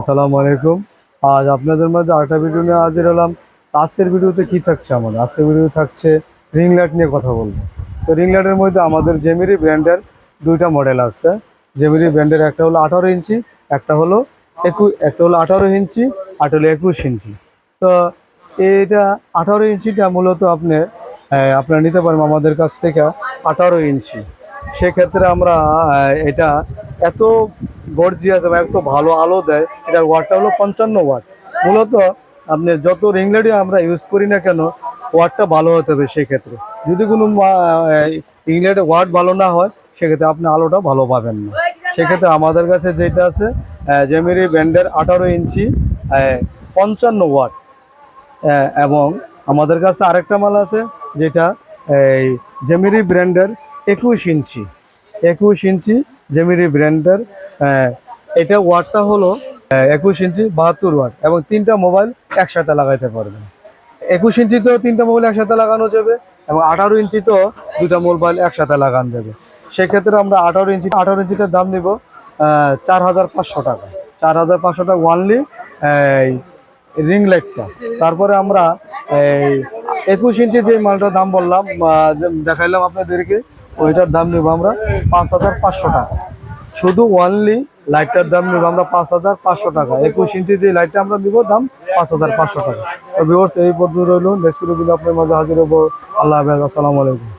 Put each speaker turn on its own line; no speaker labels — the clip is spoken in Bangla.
আসসালামু আলাইকুম। আজ আপনাদের মধ্যে আরেকটা ভিডিও নিয়ে হাজির হলাম। আজকের ভিডিওতে কি থাকছে আমাদের? আজকের ভিডিও থাকছে রিং লাইট নিয়ে কথা বলবো। তো রিং লাইটের মধ্যে আমাদের জেমিরি ব্র্যান্ডের দুইটা মডেল আছে। জেমিরি ব্র্যান্ডের একটা হলো 18 ইঞ্চি, একটা হলো 18 ইঞ্চি, আর হলো 21 ইঞ্চি। তো এটা 18 ইঞ্চিটা মূলত আপনারা নিতে পারবেন আমাদের কাছ থেকে 18 ইঞ্চি। সেক্ষেত্রে আমরা এটা এত গর্জিয়াস এবং এত ভালো আলো দেয়। এটার ওয়াটটা হলো 55 ওয়াট। মূলত আপনি যত রিং লাইটই আমরা ইউজ করি না কেন, ওয়াটটা ভালো হতে হবে। সেক্ষেত্রে যদি কোনো রিং লাইটের ওয়াট ভালো না হয়, সেক্ষেত্রে আপনি আলোটা ভালো পাবেন না। সেক্ষেত্রে আমাদের কাছে যেটা আছে জেমিরি ব্র্যান্ডের 18 ইঞ্চি 55 ওয়াট। এবং আমাদের কাছে আরেকটা মাল আছে যেটা এই জেমিরি ব্র্যান্ডের 21 ইঞ্চি জেমিরি ব্র্যান্ডের। এটা ওয়াটটা হলো 21 ইঞ্চি 72 ওয়াট, এবং তিনটা মোবাইল একসাথে লাগাইতে পারবেন। 21 ইঞ্চিতেও তিনটা মোবাইল একসাথে লাগানো যাবে, এবং 18 ইঞ্চিতেও দুটা মোবাইল একসাথে লাগানো যাবে। সেক্ষেত্রে আমরা 18 ইঞ্চিটার দাম নিব 4500 টাকা। 4500 টাকা ওয়ানলি রিং লাইটটা। তারপরে আমরা এই 21 ইঞ্চি যে মালটার দাম বললাম, দেখাইলাম আপনাদেরকে, ওইটার দাম নেব আমরা 5500 টাকা। শুধু ওয়ানলি লাইটটার দাম নেব আমরা 5500 টাকা। 21 ইঞ্চি যে লাইটটা আমরা নিব দাম 5500 টাকা। তো ভিউয়ার্স, এই পর্যন্ত রইল। নেক্সট ভিডিও আপনার মাঝে হাজির হবো। আল্লাহ হাফেজ, আসসালামু আলাইকুম।